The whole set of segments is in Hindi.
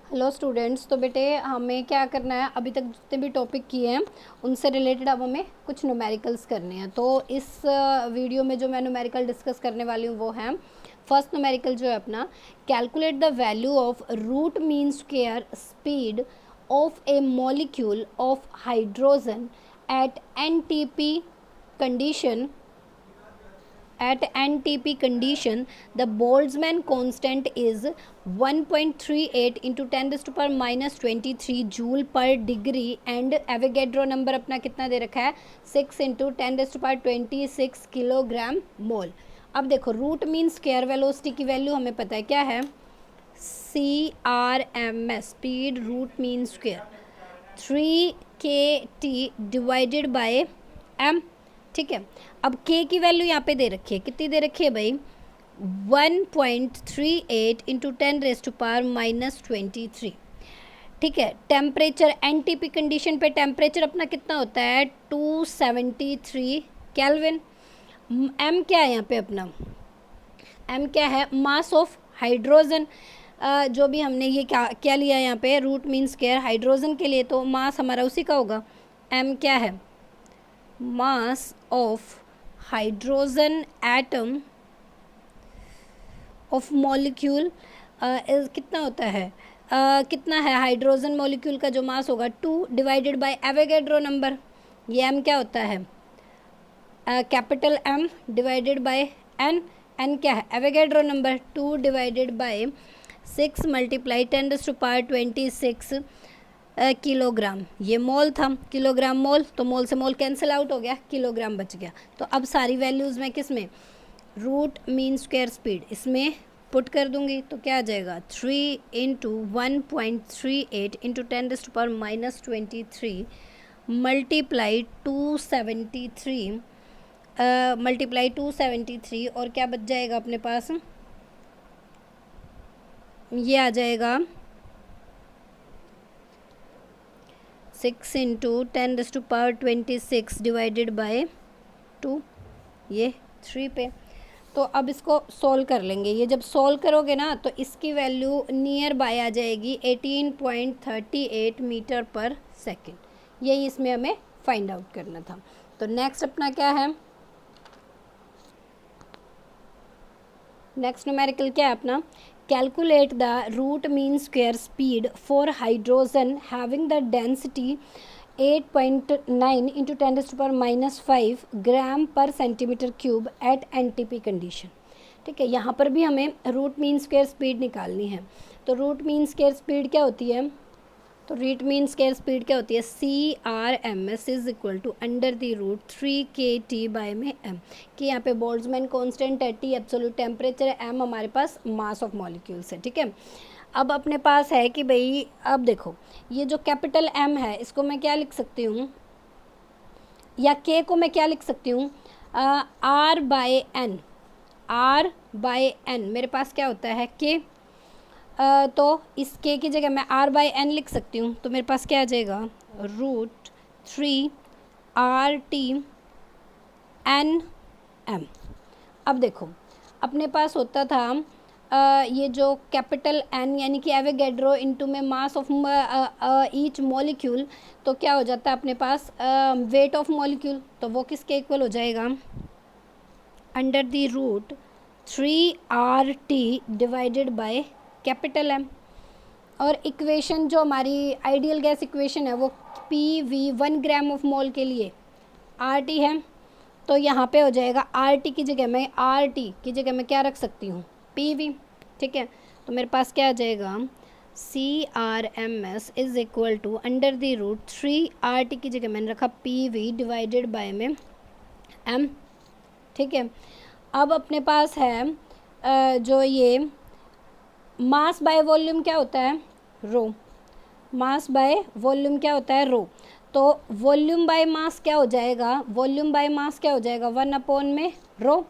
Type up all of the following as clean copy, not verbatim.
Hello students. तो बेटे हमें क्या करना है, अभी तक जितने भी टॉपिक किए हैं उनसे रिलेटेड अब हमें कुछ न्यूमेरिकल्स करने हैं। तो इस वीडियो में जो मैं न्यूमेरिकल डिस्कस करने वाली हूँ वो है फर्स्ट न्यूमेरिकल जो है अपना, calculate the value of root mean square speed of a molecule of hydrogen at NTP condition. At NTP condition, the Boltzmann constant is 1.38 into 10 raised to power minus 23 joule per degree and Avogadro number अपना कितना दे रखा है 6 into 10 raised power 26 kilogram mole. अब देखो रूट मीन स्क्वायर वेलोसिटी की वैल्यू हमें पता है क्या है, CRMS speed root mean square 3KT divided by m। ठीक है, अब k की वैल्यू यहाँ पे दे रखी है, कितनी दे रखी है भाई 1.38 into 10 raised to power minus 23। ठीक है, टेम्परेचर NTP कंडीशन पे टेम्परेचर अपना कितना होता है 273 केल्विन। m क्या है यहाँ पे अपना, m क्या है मास ऑफ हाइड्रोजन। जो भी हमने ये क्या क्या लिया यहाँ पे रूट मीन स्क्वायर हाइड्रोजन के लिए, तो मास हमारा उसी का होगा। m क्या है mass of hydrogen atom of molecule कितना होता है, कितना है हाइड्रोजन मॉलिक्यूल का जो मास होगा 2 डिवाइडेड बाय एवोगैड्रो नंबर। ये m क्या होता है capital M divided by n क्या है Avogadro number 2 divided by 6 multiply 10 rays to power 26 kilogram. ये मोल था, किलोग्राम मोल, तो मोल से मोल कैंसिल आउट हो गया, किलोग्राम बच गया। तो अब सारी वैल्यूज़ में किस में रूट मीन स्क्वायर स्पीड इसमें पुट कर दूंगी, तो क्या आ जाएगा 3 into 1.38 into 10 rays to power minus 23 multiply 273 और क्या बच जाएगा अपने पास, ये आ जाएगा 6 into 10 rays to power 26 divided by 2, ये 3 पे। तो अब इसको सॉल्व कर लेंगे, ये जब सॉल्व करोगे ना तो इसकी वैल्यू नियर बाय आ जाएगी 18.38 मीटर पर सेकेंड। यही इसमें हमें फाइंड आउट करना था। तो नेक्स्ट अपना क्या है, नेक्स्ट न्यूमेरिकल क्या है अपना, calculate the root mean square speed for hydrogen having the density 8.9 into 10 rays to power minus 5 gram per centimetre cube at NTP condition. ठीक है, यहाँ पर भी हमें रूट मीन स्क्वायर स्पीड निकालनी है। तो रूट मीन स्क्वायर स्पीड क्या होती है, तो रूट मीन स्क्वायर स्पीड क्या होती है CRMS is equal to under the root 3KT by में m, कि यहाँ पे बोल्ट्जमैन कांस्टेंट है, T एब्सोल्यूट टेम्परेचर है, m हमारे पास मास ऑफ मॉलिक्यूल्स है। ठीक है, अब अपने पास है कि भाई अब देखो ये जो कैपिटल M है इसको मैं क्या लिख सकती हूँ, या K को मैं क्या लिख सकती हूँ R बाय N मेरे पास क्या होता है K। तो इस k की जगह मैं R बाय N लिख सकती हूँ, तो मेरे पास क्या आ जाएगा रूट 3RT NM। अब देखो अपने पास होता था ये जो कैपिटल N यानी कि एवोगैड्रो इनटू में मास ऑफ ईच मॉलिक्यूल, तो क्या हो जाता है अपने पास वेट ऑफ मॉलिक्यूल, तो वो किसके इक्वल हो जाएगा under the root 3RT divided by capital M। और इक्वेशन जो हमारी आइडियल गैस इक्वेशन है वो PV 1 ग्राम ऑफ मोल के लिए RT है, तो यहाँ पे हो जाएगा RT की जगह मैं क्या रख सकती हूँ PV। ठीक है, तो मेरे पास क्या आ जाएगा CRMS is equal to under the root 3RT की जगह मैंने रखा PV डिवाइडेड बाय में M। ठीक है, अब अपने पास है जो ये मास बाय वॉल्यूम क्या होता है रो, मास बाय वॉल्यूम क्या होता है रो, तो वॉल्यूम बाय मास क्या हो जाएगा 1 अपॉन में रो।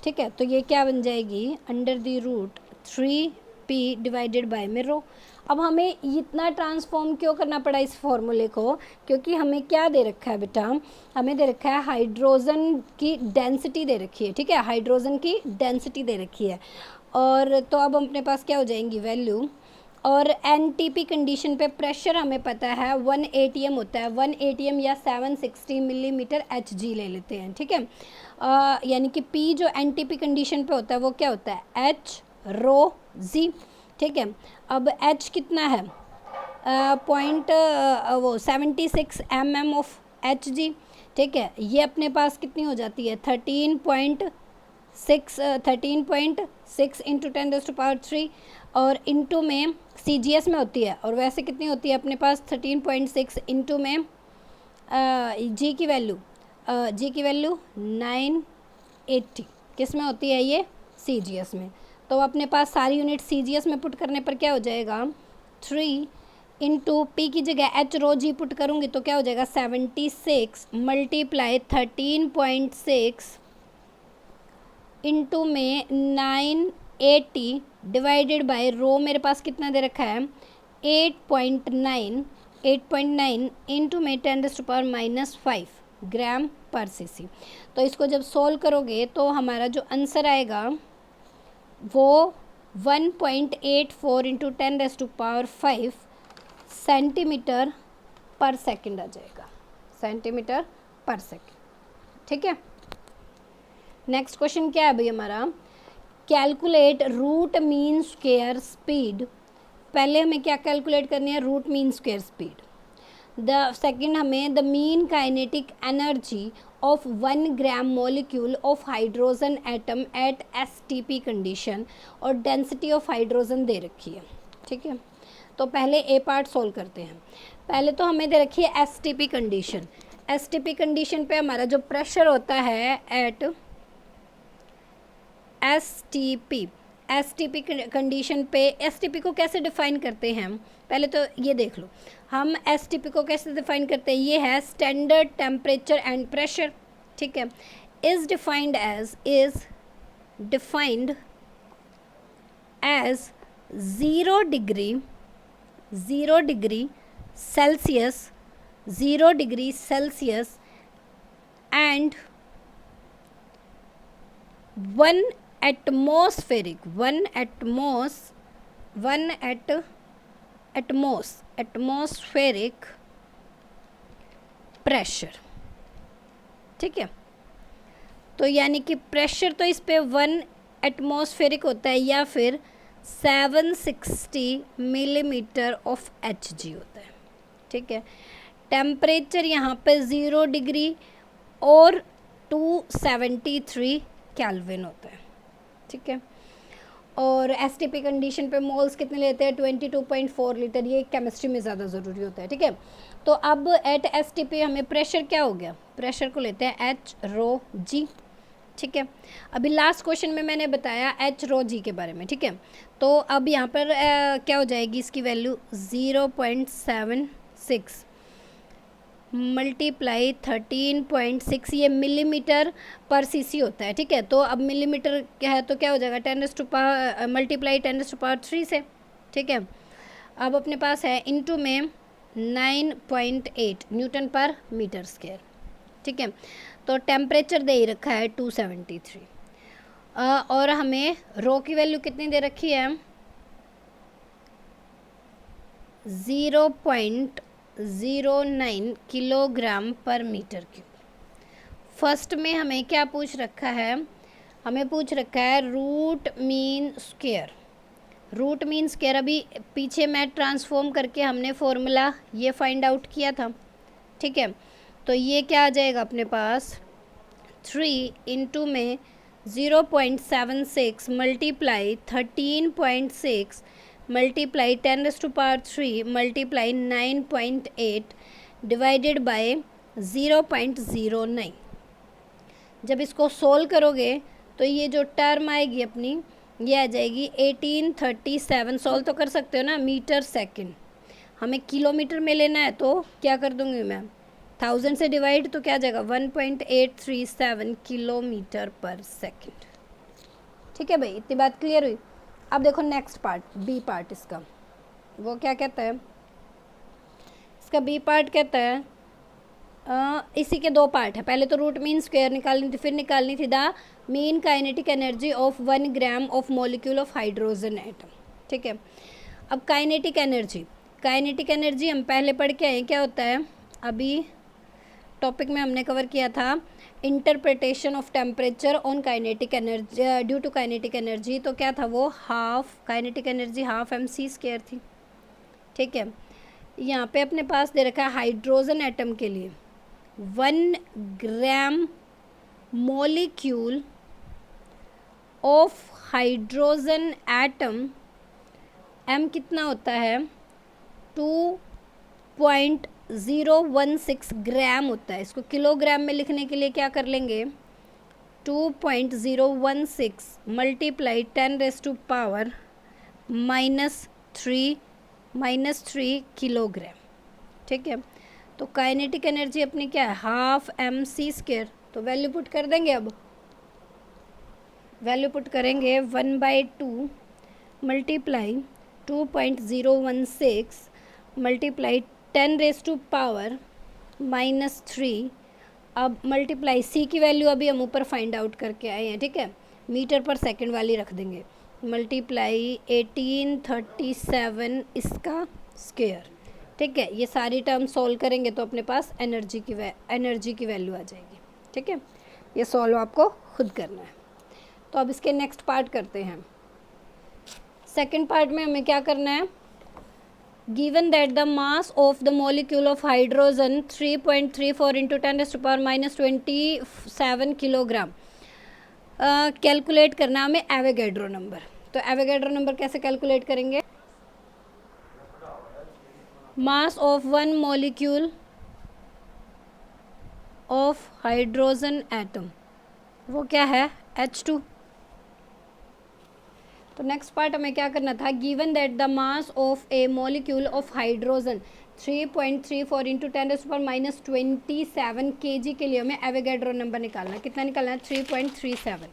ठीक है, तो ये क्या बन जाएगी under the root 3P divided by में रो। अब हमें इतना ट्रांसफॉर्म क्यों करना पड़ा इस फॉर्मूले को, क्योंकि हमें क्या दे रखा है बेटा, हमें दे रखा है हाइड्रोजन की डेंसिटी दे रखी है। ठीक है, हाइड्रोजन की डेंसिटी दे रखी है, और तो अब अपने पास क्या हो जाएंगी वैल्यू और एनटीपी कंडीशन पे प्रेशर हमें पता है 1 atm होता है, 1 atm या 760 मिलीमीटर Hg ले लेते हैं, ठीक है। यानी कि P जो एनटीपी कंडीशन पे होता है वो क्या होता है, H रो जी, ठीक है। अब H कितना है, वो 76 mm ऑफ Hg, ठीक है। ये अपने पास कितनी हो जाती है 13.6 इंटू 10⁻³ और इंटू में CGS में होती है, और वैसे कितनी होती है अपने पास 13.6 इंटू में G की वैल्यू 980 किस में होती है ये CGS में। तो अपने पास सारी यूनिट CGS में पुट करने पर क्या हो जाएगा 3 इंटू P की जगह H रो G पुट करूँगी तो क्या हो जाएगा 76 मल्टीप्लाई 13.6 इंटू में 980 डिवाइडेड बाय रो मेरे पास कितना दे रखा है 8.9 इंटू में 10⁻⁻5 ग्राम पर cc। तो इसको जब सॉल्व करोगे तो हमारा जो आंसर आएगा वो 1.84 इंटू 10⁻5 सेंटीमीटर पर सेकंड आ जाएगा, सेंटीमीटर पर सेकंड, ठीक है। नेक्स्ट क्वेश्चन क्या है भाई हमारा, calculate root mean square speed. पहले हमें क्या कैलकुलेट करनी है, root mean square speed. The second हमें the mean kinetic energy of 1 gram molecule of hydrogen atom at STP condition, और डेंसिटी ऑफ हाइड्रोजन दे रखी है, ठीक है। तो पहले ए पार्ट सोल्व करते हैं। पहले तो हमें दे रखी है STP कंडीशन। STP कंडीशन पे हमारा जो प्रेशर होता है एट STP कंडीशन पे, STP को कैसे डिफाइन करते हैं पहले तो ये देख लो। हम STP को कैसे डिफाइन करते हैं, ये है स्टैंडर्ड टेम्परेचर एंड प्रेशर, ठीक है। Is defined as 0 degree Celsius and 1 atmospheric pressure, ठीक है। तो यानी कि प्रेशर तो इस पे 1 एटमॉस्फेरिक होता है या फिर 760 मिलीमीटर ऑफ Hg होता है, ठीक है। टेम्परेचर यहाँ पे 0 डिग्री और 273 केल्विन होता है, ठीक है। और STP कंडीशन पे मोल्स कितने लेते हैं 22.4 लीटर, ये केमिस्ट्री में ज़्यादा ज़रूरी होता है, ठीक है। तो अब एट STP हमें प्रेशर क्या हो गया, प्रेशर को लेते हैं H रो G, ठीक है। अभी लास्ट क्वेश्चन में मैंने बताया H रो G के बारे में, ठीक है। तो अब यहाँ पर क्या हो जाएगी इसकी वैल्यू 0.76 मल्टीप्लाई 13.6, ये मिलीमीटर पर cc होता है, ठीक है। तो अब मिलीमीटर क्या है तो क्या हो जाएगा 10 मल्टीप्लाई 10⁻³ से, ठीक है। अब अपने पास है इंटू में 9.8 न्यूटन पर मीटर स्क्वायर, ठीक है। तो टेम्परेचर दे ही रखा है 273 और हमें रो की वैल्यू कितनी दे रखी है 0.09 किलोग्राम पर मीटर क्यूब। फर्स्ट में हमें क्या पूछ रखा है, हमें पूछ रखा है root mean square. Root mean square अभी पीछे मैं ट्रांसफॉर्म करके हमने फॉर्मूला ये फाइंड आउट किया था, ठीक है। तो ये क्या आ जाएगा अपने पास 3 इंटू में 0.76 multiply 13.6 multiply 10⁻³ multiply 9.8 divided by 0.09। जब इसको सोल्व करोगे तो ये जो टर्म आएगी अपनी ये आ जाएगी 1837। सोल्व तो कर सकते हो ना, मीटर सेकंड। हमें किलोमीटर में लेना है तो क्या कर दूंगी मैं 1000 से डिवाइड, तो क्या आ जाएगा 1.837 किलोमीटर पर सेकंड, ठीक है भाई। इतनी बात क्लियर हुई। अब देखो नेक्स्ट पार्ट, बी पार्ट इसका, वो क्या कहता है, इसका बी पार्ट कहता है इसी के दो पार्ट है। पहले तो रूट मीन स्क्वायर निकालनी थी, फिर निकालनी थी the mean kinetic energy of 1 gram of molecule of hydrogen atom, ठीक है। अब काइनेटिक एनर्जी हम पहले पढ़ के आए, क्या होता है, अभी टॉपिक में हमने कवर किया था interpretation of temperature on kinetic energy due to kinetic energy. तो क्या था वो, half kinetic energy half mc² थी। ठीक है, यहाँ पे अपने पास दे रखा है हाइड्रोजन एटम के लिए 1 gram molecule of hydrogen atom, m कितना होता है 2.016 ग्राम होता है। इसको किलोग्राम में लिखने के लिए क्या कर लेंगे, 2.016 मल्टीप्लाई 10⁻³ किलोग्राम। ठीक है, तो काइनेटिक एनर्जी अपनी क्या है, हाफ mc²। तो वैल्यू पुट कर देंगे, अब वैल्यू पुट करेंगे 1/2 मल्टीप्लाई 2.016 मल्टीप्लाई 10⁻³ अब मल्टीप्लाई सी की वैल्यू अभी हम ऊपर फाइंड आउट करके आए हैं। ठीक है, मीटर पर सेकंड वाली रख देंगे, मल्टीप्लाई 1837 इसका स्क्वायर। ठीक है, ये सारी टर्म सॉल्व करेंगे तो अपने पास एनर्जी की वैल्यू आ जाएगी। ठीक है, ये सॉल्व आपको खुद करना है। तो अब इसके नेक्स्ट पार्ट करते हैं। सेकंड पार्ट में हमें क्या करना है, given that the mass of the molecule of hydrogen 3.34 into 10⁻27 kilogram calculate करना हमें एवोगैड्रो नंबर। तो एवोगैड्रो नंबर कैसे कैलकुलेट करेंगे, mass of 1 molecule of hydrogen atom, वो क्या है H2। तो नेक्स्ट पार्ट हमें क्या करना था, given that the mass of a molecule of hydrogen 3.34 into 10⁻27 kg के लिए हमें एवोगैड्रो नंबर निकालना है। कितना निकालना है, 3.37।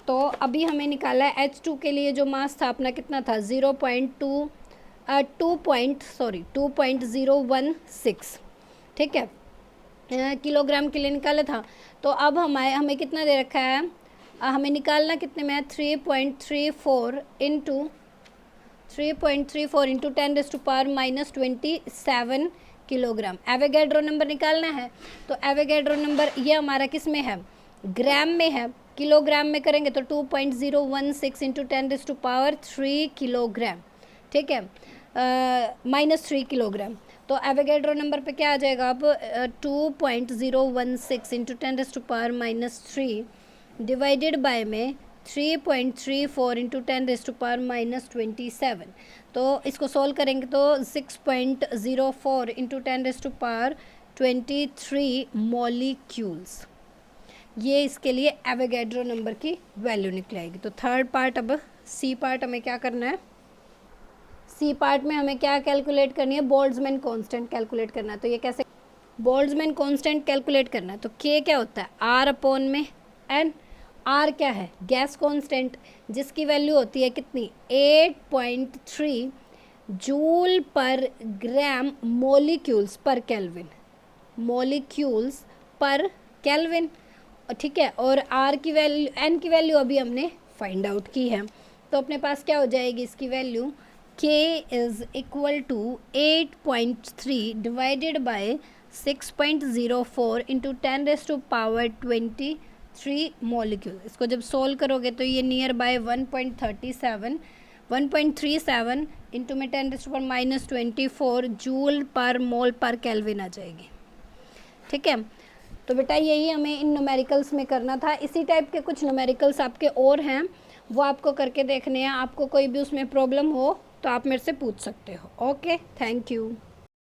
तो अभी हमें निकाला है H2 के लिए जो मास था अपना कितना था 2.016। ठीक है, किलोग्राम के लिए निकाला था। तो अब हमें कितना दे रखा है, हमें निकालना कितने में है 3.34 इंटू 10⁻27 किलोग्राम। एवोगैड्रो नंबर निकालना है, तो एवोगैड्रो नंबर ये हमारा किस में है, ग्राम में है। किलोग्राम में करेंगे तो 2.016 इंटू 10⁻³ किलोग्राम। ठीक है, -3 किलोग्राम। तो एवोगैड्रो नंबर पे क्या आ जाएगा, अब 2.016 इंटू 10⁻³ डिवाइडेड बाय में 3.34 इंटू 10⁻27। तो इसको सॉल्व करेंगे तो 6.04 इंटू 10⁻23 मॉलिक्यूल्स, ये इसके लिए एवोगैड्रो नंबर की वैल्यू निकलेगी। तो थर्ड पार्ट, अब सी पार्ट हमें क्या करना है, सी पार्ट में हमें क्या कैलकुलेट करनी है, बोल्ट्जमैन कांस्टेंट कैलकुलेट करना है। तो ये कैसे बोल्ट्जमैन कांस्टेंट कैलकुलेट करना है, तो के क्या होता है R/N। आर क्या है, गैस कांस्टेंट, जिसकी वैल्यू होती है कितनी 8.3 joule per gram molecules per kelvin, molecules per kelvin. ठीक है, और आर की वैल्यू, एन की वैल्यू अभी हमने फाइंड आउट की है। तो अपने पास क्या हो जाएगी इसकी value, K is equal to 8.3 डिवाइडेड बाय 6.04 इंटू 10⁻23 मॉलिक्यूल। इसको जब सोल्व करोगे तो ये नियर बाय 1.37 इंटू में 10⁻24 जूल पर मोल पर केल्विन आ जाएगी। ठीक है, तो बेटा यही हमें इन न्यूमेरिकल्स में करना था। इसी टाइप के कुछ न्यूमेरिकल्स आपके और हैं, वो आपको करके देखने हैं। आपको कोई भी उसमें प्रॉब्लम हो तो आप मेरे से पूछ सकते हो। Okay, thank you.